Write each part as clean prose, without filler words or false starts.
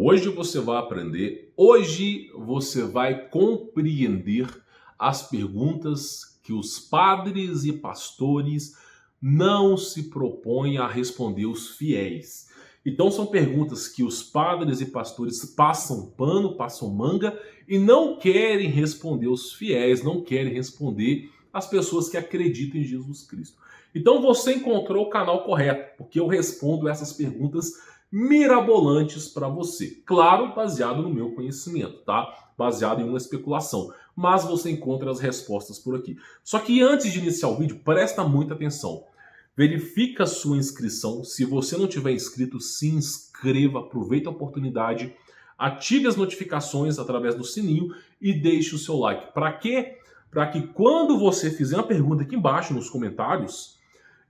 Hoje você vai aprender, hoje você vai compreender as perguntas que os padres e pastores não se propõem a responder os fiéis. Então são perguntas que os padres e pastores passam pano, passam manga e não querem responder os fiéis, não querem responder as pessoas que acreditam em Jesus Cristo. Então você encontrou o canal correto, porque eu respondo essas perguntas mirabolantes para você. Claro, baseado no meu conhecimento, tá? Baseado em uma especulação. Mas você encontra as respostas por aqui. Só que antes de iniciar o vídeo, presta muita atenção. Verifica a sua inscrição. Se você não tiver inscrito, se inscreva, aproveite a oportunidade, ative as notificações através do sininho e deixe o seu like. Para quê? Para que quando você fizer uma pergunta aqui embaixo nos comentários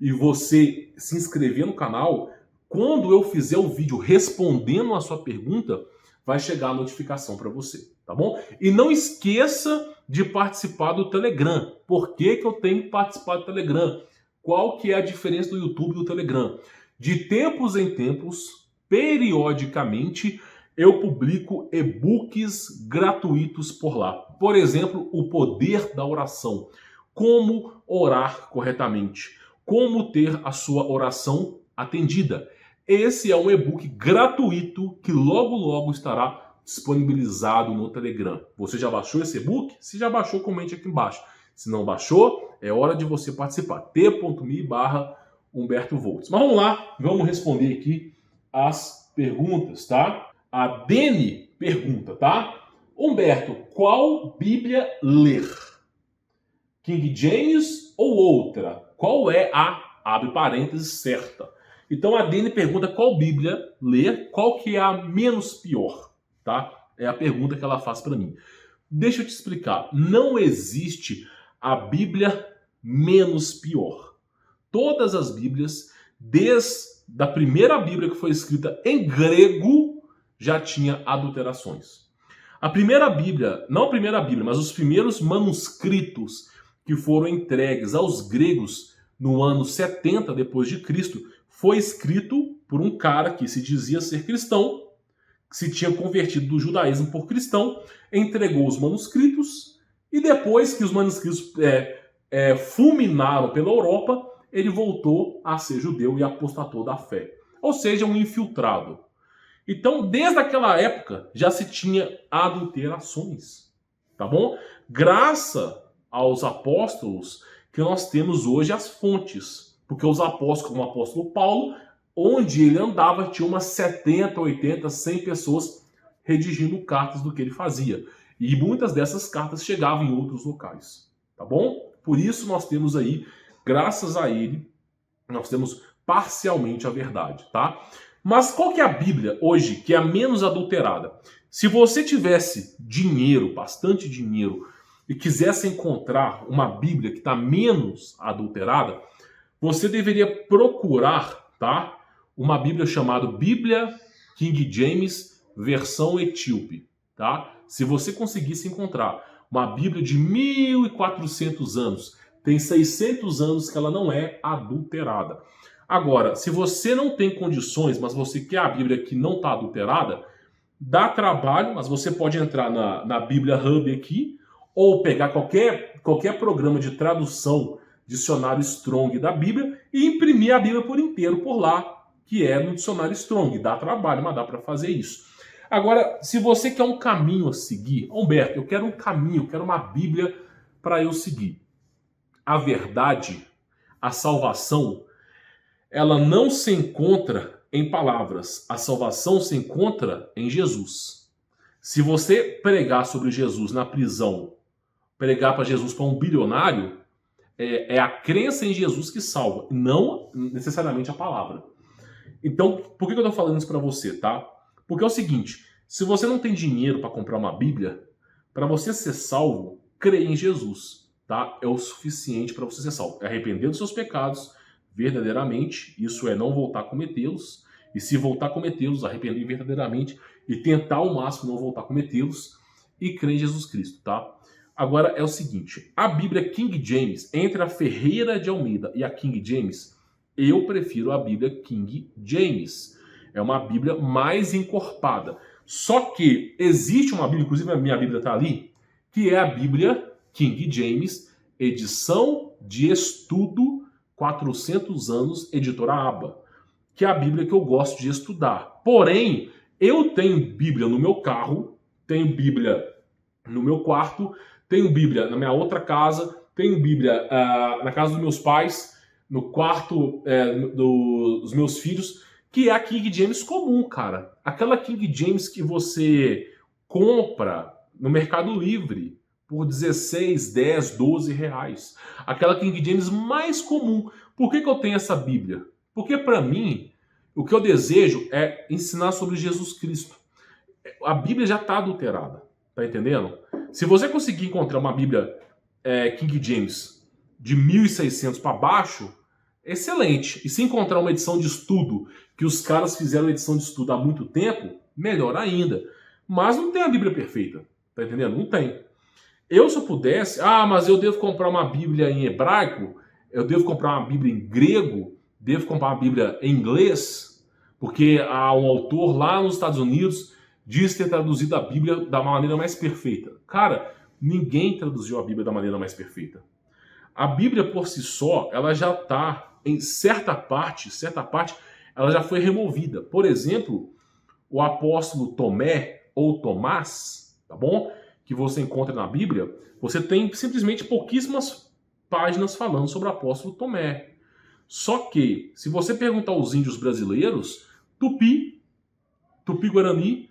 e você se inscrever no canal, quando eu fizer o vídeo respondendo a sua pergunta, vai chegar a notificação para você, tá bom? E não esqueça de participar do Telegram. Por que eu tenho que participar do Telegram? Qual que é a diferença do YouTube e do Telegram? De tempos em tempos, periodicamente, eu publico e-books gratuitos por lá. Por exemplo, o poder da oração. Como orar corretamente. Como ter a sua oração atendida. Esse é um e-book gratuito que logo estará disponibilizado no Telegram. Você já baixou esse e-book? Se já baixou, comente aqui embaixo. Se não baixou, é hora de você participar. t.me/Humberto Volts. Mas vamos lá, vamos responder aqui as perguntas, tá? A Dene pergunta, tá? Humberto, qual Bíblia ler? King James ou outra? Qual é a, abre parênteses, certa? Então a Dene pergunta qual Bíblia ler, qual que é a menos pior, tá? É a pergunta que ela faz para mim. Deixa eu te explicar. Não existe a Bíblia menos pior. Todas as Bíblias, desde a primeira Bíblia que foi escrita em grego, já tinha adulterações. A primeira Bíblia, não a primeira Bíblia, mas os primeiros manuscritos que foram entregues aos gregos no ano 70 depois de Cristo, foi escrito por um cara que se dizia ser cristão, que se tinha convertido do judaísmo por cristão, entregou os manuscritos e depois que os manuscritos fulminaram pela Europa, ele voltou a ser judeu e apostatou da fé. Ou seja, um infiltrado. Então, desde aquela época, já se tinha adulterações. Tá bom? Graças aos apóstolos que nós temos hoje as fontes. Porque os apóstolos, como o apóstolo Paulo, onde ele andava, tinha umas 70, 80, 100 pessoas redigindo cartas do que ele fazia. E muitas dessas cartas chegavam em outros locais. Tá bom? Por isso nós temos aí, graças a ele, nós temos parcialmente a verdade, tá? Mas qual que é a Bíblia hoje que é a menos adulterada? Se você tivesse dinheiro, bastante dinheiro, e quisesse encontrar uma Bíblia que está menos adulterada, você deveria procurar, tá, uma Bíblia chamada Bíblia King James versão etíope. Tá? Se você conseguisse encontrar uma Bíblia de 1400 anos, tem 600 anos que ela não é adulterada. Agora, se você não tem condições, mas você quer a Bíblia que não está adulterada, dá trabalho, mas você pode entrar na Bíblia Hub aqui, ou pegar qualquer programa de tradução, dicionário Strong da Bíblia, e imprimir a Bíblia por inteiro por lá, que é no dicionário Strong. Dá trabalho, mas dá para fazer isso. Agora, se você quer um caminho a seguir, Humberto, eu quero um caminho, eu quero uma Bíblia para eu seguir. A verdade, a salvação, ela não se encontra em palavras. A salvação se encontra em Jesus. Se você pregar sobre Jesus na prisão, pregar para Jesus para um bilionário, é a crença em Jesus que salva, não necessariamente a palavra. Então, por que eu estou falando isso para você, tá? Porque é o seguinte, se você não tem dinheiro para comprar uma Bíblia, para você ser salvo, crer em Jesus, tá? É o suficiente para você ser salvo. É arrepender dos seus pecados verdadeiramente, isso é não voltar a cometê-los, e se voltar a cometê-los, arrepender verdadeiramente e tentar ao máximo não voltar a cometê-los e crer em Jesus Cristo, tá? Agora é o seguinte, a Bíblia King James, entre a Ferreira de Almeida e a King James, eu prefiro a Bíblia King James. É uma Bíblia mais encorpada. Só que existe uma Bíblia, inclusive a minha Bíblia está ali, que é a Bíblia King James, edição de estudo 400 anos, editora Aba, que é a Bíblia que eu gosto de estudar. Porém, eu tenho Bíblia no meu carro, tenho Bíblia no meu quarto, tenho Bíblia na minha outra casa, tenho Bíblia na casa dos meus pais, no quarto dos meus filhos, que é a King James comum, cara. Aquela King James que você compra no Mercado Livre por 16, 10, 12 reais. Aquela King James mais comum. Por que eu tenho essa Bíblia? Porque para mim, o que eu desejo é ensinar sobre Jesus Cristo. A Bíblia já está adulterada, tá entendendo? Se você conseguir encontrar uma Bíblia King James de 1600 para baixo, excelente. E se encontrar uma edição de estudo, que os caras fizeram edição de estudo há muito tempo, melhor ainda. Mas não tem a Bíblia perfeita, tá entendendo? Não tem. Eu, se eu pudesse, mas eu devo comprar uma Bíblia em hebraico, eu devo comprar uma Bíblia em grego, devo comprar uma Bíblia em inglês, porque há um autor lá nos Estados Unidos diz ter traduzido a Bíblia da maneira mais perfeita. Cara, ninguém traduziu a Bíblia da maneira mais perfeita. A Bíblia por si só, ela já está, em certa parte, ela já foi removida. Por exemplo, o apóstolo Tomé, ou Tomás, tá bom? Que você encontra na Bíblia, você tem simplesmente pouquíssimas páginas falando sobre o apóstolo Tomé. Só que, se você perguntar aos índios brasileiros, Tupi-Guarani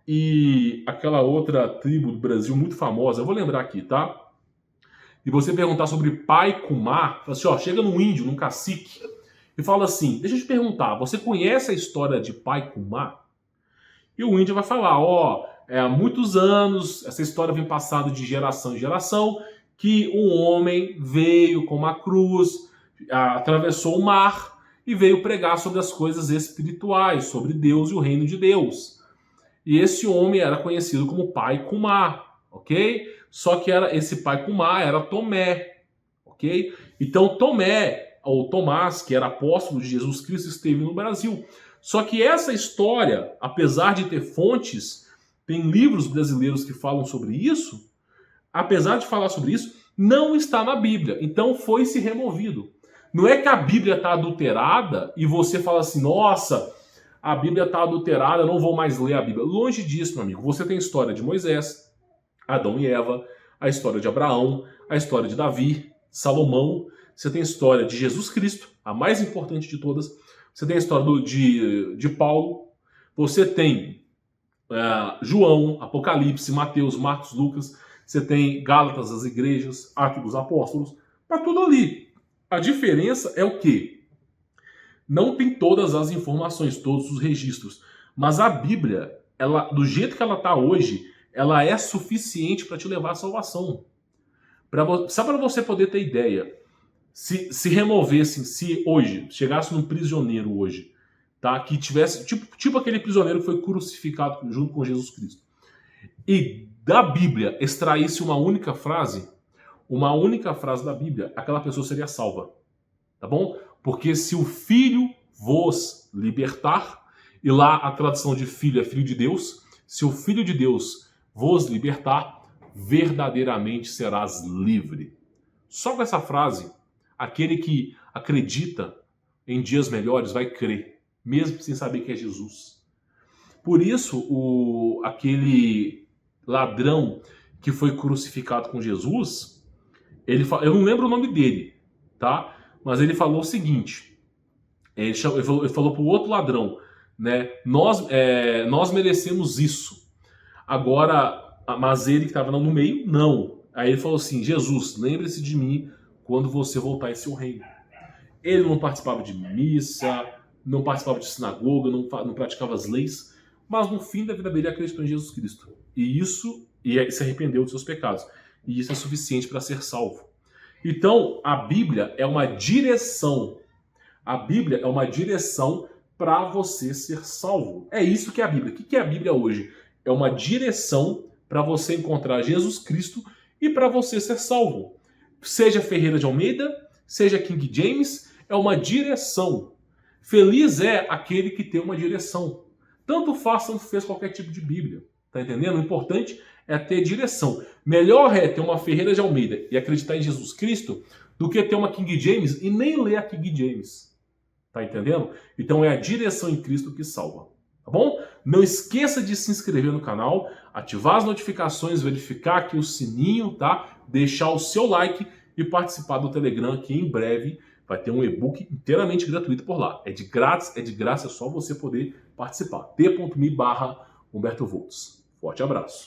e aquela outra tribo do Brasil muito famosa, eu vou lembrar aqui, tá? E você perguntar sobre Pai Kumá, fala assim, chega num índio, num cacique, e fala assim, deixa eu te perguntar, você conhece a história de Pai Kumá? E o índio vai falar, há muitos anos, essa história vem passada de geração em geração, que um homem veio com uma cruz, atravessou o mar e veio pregar sobre as coisas espirituais, sobre Deus e o reino de Deus. E esse homem era conhecido como Pai Kumá, ok? Só que esse Pai Kumá era Tomé, ok? Então Tomé, ou Tomás, que era apóstolo de Jesus Cristo, esteve no Brasil. Só que essa história, apesar de ter fontes, tem livros brasileiros que falam sobre isso, apesar de falar sobre isso, não está na Bíblia. Então foi se removido. Não é que a Bíblia está adulterada e você fala assim, nossa, a Bíblia está adulterada, eu não vou mais ler a Bíblia. Longe disso, meu amigo. Você tem a história de Moisés, Adão e Eva, a história de Abraão, a história de Davi, Salomão. Você tem a história de Jesus Cristo, a mais importante de todas. Você tem a história de Paulo. Você tem João, Apocalipse, Mateus, Marcos, Lucas. Você tem Gálatas, as igrejas, Atos dos Apóstolos. Está tudo ali. A diferença é o quê? Não tem todas as informações, todos os registros. Mas a Bíblia, ela, do jeito que ela está hoje, ela é suficiente para te levar à salvação. Só para você poder ter ideia, se removessem, se hoje, chegasse num prisioneiro hoje, tá, que tivesse, tipo aquele prisioneiro que foi crucificado junto com Jesus Cristo, e da Bíblia extraísse uma única frase da Bíblia, aquela pessoa seria salva. Tá bom? Porque se o Filho vos libertar, e lá a tradução de filho é filho de Deus, se o Filho de Deus vos libertar, verdadeiramente serás livre. Só com essa frase, aquele que acredita em dias melhores vai crer, mesmo sem saber que é Jesus. Por isso, aquele ladrão que foi crucificado com Jesus, eu não lembro o nome dele, tá? Mas ele falou o seguinte, ele falou para o outro ladrão, né? Nós merecemos isso. Agora, mas ele que estava no meio, não. Aí ele falou assim, Jesus, lembre-se de mim quando você voltar em seu reino. Ele não participava de missa, não participava de sinagoga, não praticava as leis, mas no fim da vida dele acreditou em Jesus Cristo. E se arrependeu dos seus pecados. E isso é suficiente para ser salvo. Então, a Bíblia é uma direção. A Bíblia é uma direção para você ser salvo. É isso que é a Bíblia. O que é a Bíblia hoje? É uma direção para você encontrar Jesus Cristo e para você ser salvo. Seja Ferreira de Almeida, seja King James, é uma direção. Feliz é aquele que tem uma direção. Tanto faz, tanto fez qualquer tipo de Bíblia. Tá entendendo? O importante é ter direção. Melhor é ter uma Ferreira de Almeida e acreditar em Jesus Cristo do que ter uma King James e nem ler a King James. Tá entendendo? Então é a direção em Cristo que salva. Tá bom? Não esqueça de se inscrever no canal, ativar as notificações, verificar aqui o sininho, tá? Deixar o seu like e participar do Telegram, que em breve vai ter um e-book inteiramente gratuito por lá. É de grátis, é só você poder participar. t.me/Humberto Volts. Forte abraço.